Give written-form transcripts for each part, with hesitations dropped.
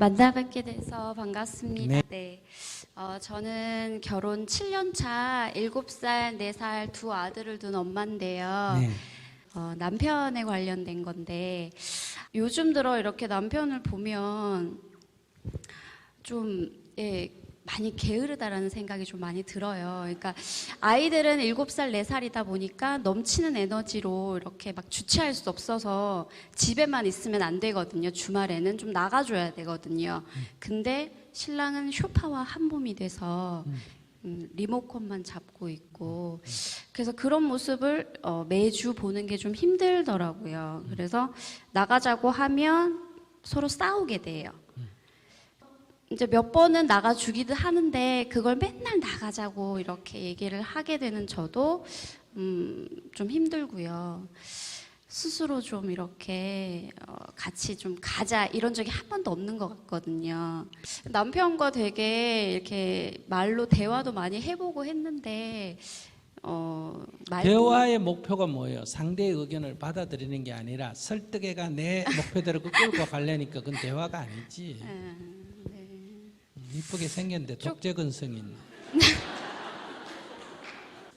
만나 뵙게 돼서 반갑습니다. 네. 네. 저는 결혼 7년 차 7살, 4살 두 아들을 둔 엄마인데요. 네. 남편에 관련된 건데 요즘 들어 이렇게 남편을 보면 좀 많이 게으르다라는 생각이 좀 많이 들어요. 그러니까 아이들은 7살, 4살이다 보니까 넘치는 에너지로 이렇게 막 주체할 수 없어서 집에만 있으면 안 되거든요. 주말에는 좀 나가줘야 되거든요. 근데 신랑은 쇼파와 한 몸이 돼서 리모컨만 잡고 있고 그래서 그런 모습을 매주 보는 게 좀 힘들더라고요. 그래서 나가자고 하면 서로 싸우게 돼요. 이제 몇 번은 나가주기도 하는데 그걸 맨날 나가자고 이렇게 얘기를 하게 되는 저도 좀 힘들고요. 스스로 좀 이렇게 같이 좀 가자 이런 적이 한 번도 없는 것 같거든요. 남편과 되게 이렇게 말로 대화도 많이 해보고 했는데 대화의 목표가 뭐예요? 상대의 의견을 받아들이는 게 아니라 설득해가 내 목표대로 끌고 가려니까 그건 대화가 아니지. 이쁘게 생겼는데 독재근성이 있네.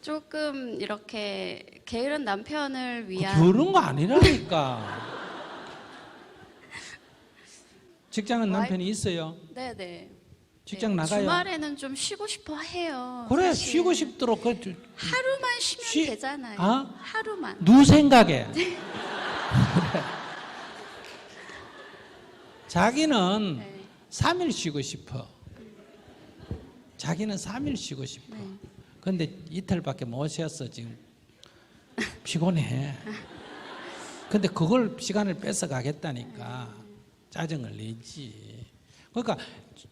조금 이렇게 게으른 남편을 위한 그런 거 아니라니까. 직장은 남편이 있어요? 네네. 직장 네, 나가요? 주말에는 좀 쉬고 싶어 해요. 그래, 사실. 쉬고 싶도록 하루만 쉬면 되잖아요. 하루만. 누 생각에. 그래. 자기는 3일 쉬고 싶어. 자기는 3일 쉬고 싶어. 근데 이틀밖에 못 쉬었어 지금. 피곤해. 근데 그걸 시간을 뺏어 가겠다니까 짜증을 내지. 그러니까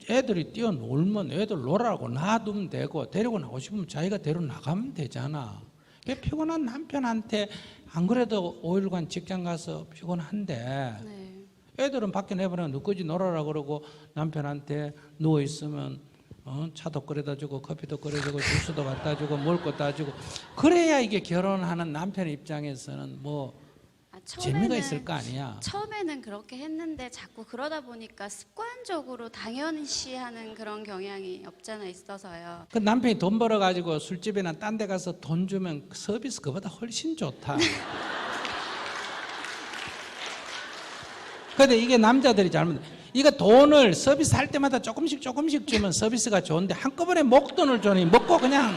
애들이 뛰어놀면 애들 놀라고 놔두면 되고 데리고 나오고 싶으면 자기가 데리고 나가면 되잖아. 피곤한 남편한테 안 그래도 5일간 직장 가서 피곤한데 애들은 밖에 내버려 누구지 놀아라 그러고 남편한테 누워있으면 차도 끓여다 주고 커피도 끓여주고 주스도 갖다 주고 먹을 거 따주고 그래야 이게 결혼하는 남편 입장에서는 뭐 재미가 있을 거 아니야. 처음에는 그렇게 했는데 자꾸 그러다 보니까 습관적으로 당연시 하는 그런 경향이 없잖아 있어서요. 그 남편이 돈 벌어가지고 술집이나 딴 데 가서 돈 주면 서비스 그보다 훨씬 좋다. 근데 이게 남자들이 잘못, 이거 돈을 서비스 할 때마다 조금씩 주면 서비스가 좋은데 한꺼번에 목돈을 주니 먹고 그냥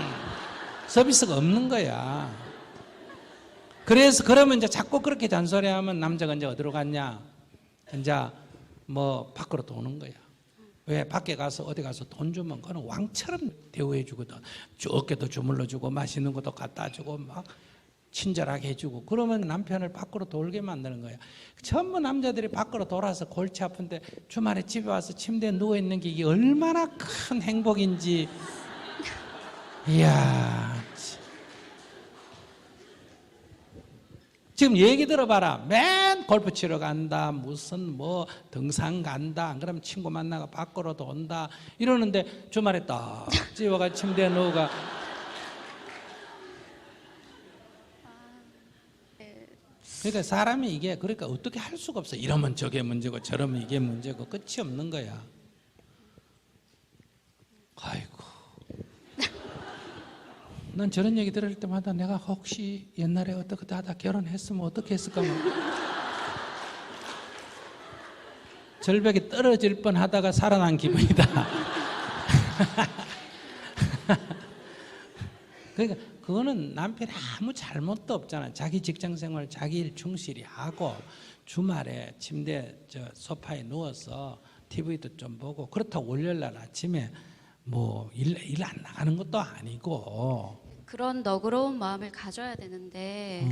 서비스가 없는 거야. 그래서 그러면 이제 자꾸 그렇게 잔소리하면 남자가 이제 어디로 갔냐? 이제 뭐 밖으로 도는 거야. 왜? 밖에 가서 어디 가서 돈 주면 그는 왕처럼 대우해 주거든. 어깨도 주물러 주고 맛있는 것도 갖다 주고 막 친절하게 해주고 그러면 남편을 밖으로 돌게 만드는 거야. 전부 남자들이 밖으로 돌아서 골치 아픈데 주말에 집에 와서 침대에 누워있는 게 이게 얼마나 큰 행복인지. 이야, 지금 얘기 들어봐라. 맨 골프 치러 간다, 무슨 뭐 등산 간다, 안 그러면 친구 만나가 밖으로 돈다 이러는데 주말에 딱 집어가 침대에 누워가 그러니까 사람이 이게 그러니까 어떻게 할 수가 없어. 이러면 저게 문제고 저러면 이게 문제고 끝이 없는 거야. 아이고. 난 저런 얘기 들을 때마다 내가 혹시 옛날에 어떻게 하다 결혼했으면 어떻게 했을까 막 절벽에 떨어질 뻔하다가 살아난 기분이다. 그러니까 그거는 남편이 아무 잘못도 없잖아. 자기 직장생활 자기 일 충실히 하고 주말에 침대 소파에 누워서 TV도 좀 보고 그렇다고 월요일날 아침에 뭐 일 안 나가는 것도 아니고 그런 너그러운 마음을 가져야 되는데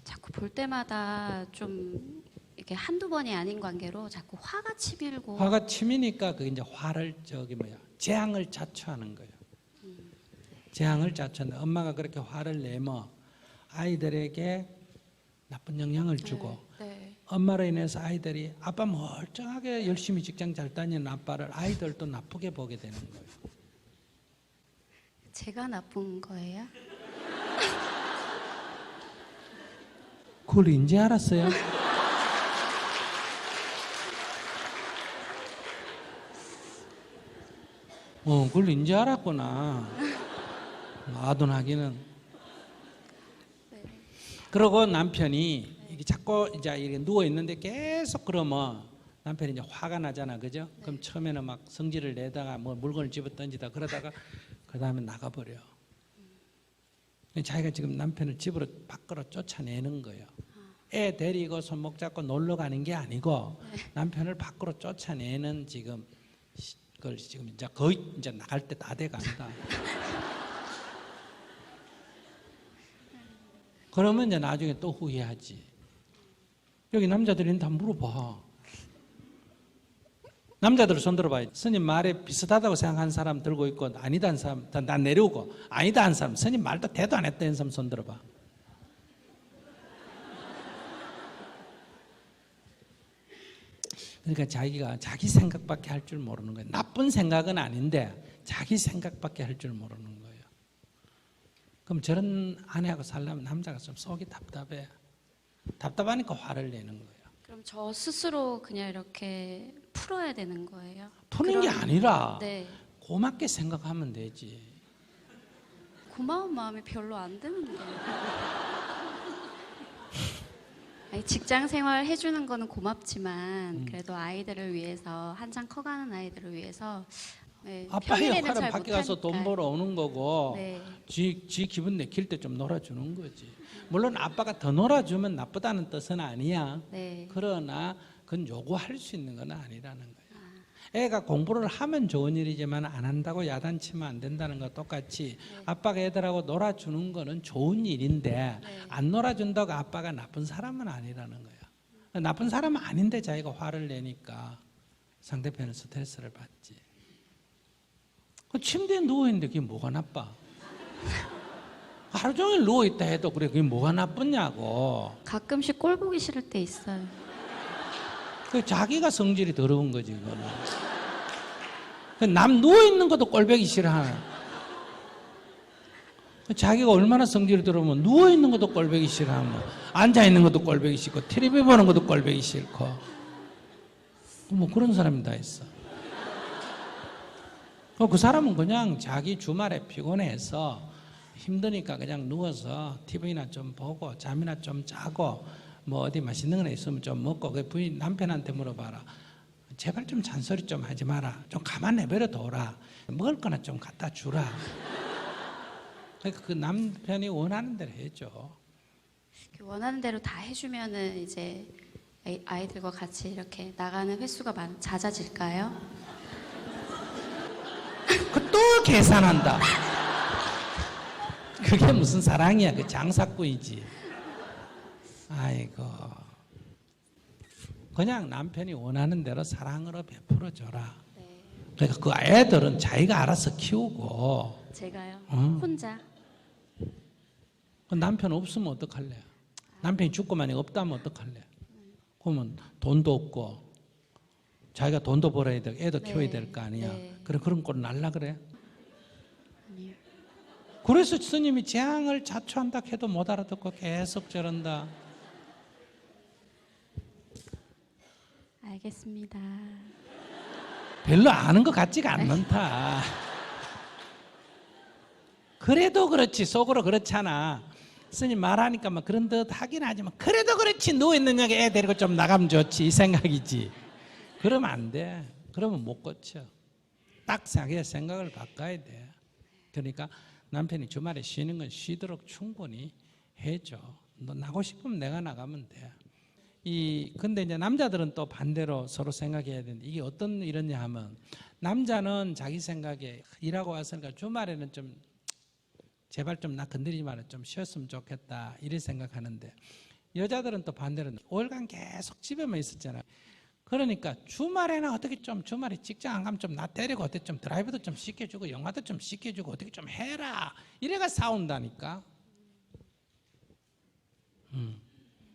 자꾸 볼 때마다 좀 이렇게 한두 번이 아닌 관계로 자꾸 화가 치밀고 화가 치미니까 그게 이제 화를 재앙을 자초하는 거예요. 재앙을 자초한다. 엄마가 그렇게 화를 내면 아이들에게 나쁜 영향을 주고 엄마로 인해서 아이들이 아빠 멀쩡하게 열심히 직장 잘 다니는 아빠를 아이들도 나쁘게 보게 되는 거예요. 제가 나쁜 거예요? 그걸 이제 알았어요? 그걸 인지 알았구나. 아둔하기는. 그러고 남편이 이게 자꾸 이제 이렇게 누워 있는데 계속 그러면 남편이 이제 화가 나잖아, 그죠? 그럼 처음에는 막 성질을 내다가 뭐 물건을 집어 던지다 그러다가 그 다음에 나가버려. 자기가 지금 남편을 집으로 밖으로 쫓아내는 거예요. 애 데리고 손목 잡고 놀러 가는 게 아니고 남편을 밖으로 쫓아내는 지금 그걸 지금 이제 거의 이제 나갈 때 다 돼 간다. 그러면 이제 나중에 또 후회하지. 여기 남자들이 다 물어봐. 남자들 손 들어봐요. 스님 말에 비슷하다고 생각하는 사람 들고 있고 아니다 한 사람 난 내려오고 아니다 한 사람 스님 말도 대도 안 했다는 사람 손 들어봐. 그러니까 자기가 자기 생각밖에 할 줄 모르는 거예요. 나쁜 생각은 아닌데 자기 생각밖에 할 줄 모르는 거예요. 그럼 저런 아내하고 살려면 남자가 좀 속이 답답해. 답답하니까 화를 내는 거예요. 그럼 저 스스로 그냥 이렇게 풀어야 되는 거예요? 푸는 게 아니라 네. 고맙게 생각하면 되지. 고마운 마음이 별로 안 드는데. 아니, 직장 생활 해주는 거는 고맙지만 그래도 아이들을 위해서 한창 커가는 아이들을 위해서 네, 아빠의 평일에는 역할은 잘 밖에 가서 돈 못하니까. 벌어 오는 거고 네. 지 기분 내킬 때 좀 놀아주는 거지. 물론 아빠가 더 놀아주면 나쁘다는 뜻은 아니야. 네. 그러나 그건 요구할 수 있는 건 아니라는 거야. 애가 공부를 하면 좋은 일이지만 안 한다고 야단치면 안 된다는 거 똑같이 아빠가 애들하고 놀아주는 거는 좋은 일인데 안 놀아준다고 아빠가 나쁜 사람은 아니라는 거야. 나쁜 사람은 아닌데 자기가 화를 내니까 상대편은 스트레스를 받지. 그 침대에 누워있는데 그게 뭐가 나빠? 하루 종일 누워있다 해도 그래 그게 뭐가 나쁘냐고. 가끔씩 꼴 보기 싫을 때 있어요. 그 자기가 성질이 더러운 거지 그거는. 남 누워있는 것도 꼴보기 싫어하는. 자기가 얼마나 성질이 더러우면 누워있는 것도 꼴보기 싫어하면 앉아있는 것도 꼴보기 싫고 텔레비 보는 것도 꼴보기 싫고 뭐 그런 사람이 다 있어. 그 사람은 그냥 자기 주말에 피곤해서 힘드니까 그냥 누워서 TV나 좀 보고 잠이나 좀 자고 뭐 어디 맛있는 거 있으면 좀 먹고 그 부인 남편한테 물어봐라. 제발 좀 잔소리 좀 하지 마라. 좀 가만 내버려 둬라. 먹을 거나 좀 갖다 주라. 그러니까 그 남편이 원하는 대로 해줘. 원하는 대로 다 해주면은 이제 아이들과 같이 이렇게 나가는 횟수가 잦아질까요? 그 또 계산한다. 그게 무슨 사랑이야? 그 장사꾼이지. 아이고. 그냥 남편이 원하는 대로 사랑으로 베풀어 줘라. 네. 그러니까 그 애들은 자기가 알아서 키우고. 제가요? 응. 혼자? 그 남편 없으면 어떡할래? 남편이 죽고 만약 없다면 어떡할래? 그러면 돈도 없고 자기가 돈도 벌어야 되고 애도 네. 키워야 될 거 아니야. 네. 그래 그런 꼴 날라 그래? 아니요. 그래서 스님이 재앙을 자초한다 해도 못 알아듣고 계속 저런다. 알겠습니다. 별로 아는 것 같지가 않는다. 그래도 그렇지 속으로 그렇잖아. 스님 말하니까 막 그런 듯 하긴 하지만 그래도 그렇지 누워있는 여기 애 데리고 좀 나가면 좋지 이 생각이지. 그러면 안 돼. 그러면 못 고쳐. 딱 자기의 생각을 바꿔야 돼. 그러니까 남편이 주말에 쉬는 건 쉬도록 충분히 해줘. 너 나가고 싶으면 내가 나가면 돼. 근데 이제 남자들은 또 반대로 서로 생각해야 되는데 이게 어떤 일이냐 하면 남자는 자기 생각에 일하고 왔으니까 주말에는 좀 제발 좀 나 건드리지 마라 좀 쉬었으면 좋겠다 이렇게 생각하는데 여자들은 또 반대로 5일간 계속 집에만 있었잖아. 그러니까 주말에는 어떻게 좀 주말에 직장 안 가면 좀 나 때리고 어떻게 좀 드라이브도 좀 시켜주고 영화도 좀 시켜주고 어떻게 좀 해라 이래가 싸운다니까.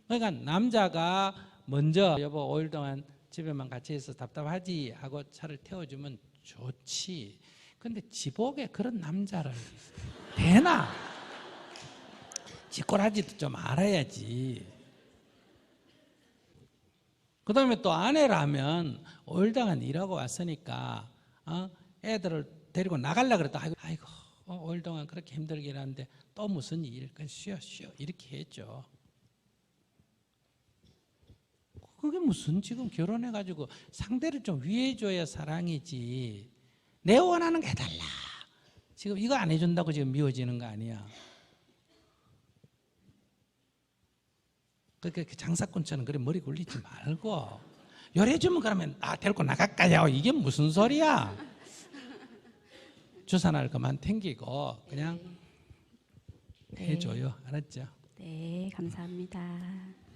그러니까 남자가 먼저 여보 5일 동안 집에만 같이 있어서 답답하지 하고 차를 태워주면 좋지. 근데 지복에 그런 남자를 되나? 쥐꼬라지도 좀 알아야지. 그 다음에 또 아내라면 5일 동안 일하고 왔으니까 애들을 데리고 나가려고 그랬다. 아이고 오일 동안 그렇게 힘들게 일하는데 또 무슨 일? 그냥 쉬어 이렇게 했죠. 그게 무슨 지금 결혼해가지고 상대를 좀 위해줘야 사랑이지. 내 원하는 거 해달라. 지금 이거 안 해준다고 지금 미워지는 거 아니야. 그러니까 장사꾼처럼 그래 머리 굴리지 말고 요래주면 그러면 데리고 나갈까요? 이게 무슨 소리야? 주산할 것만 탱기고 그냥 네. 해줘요. 알았죠? 네, 감사합니다.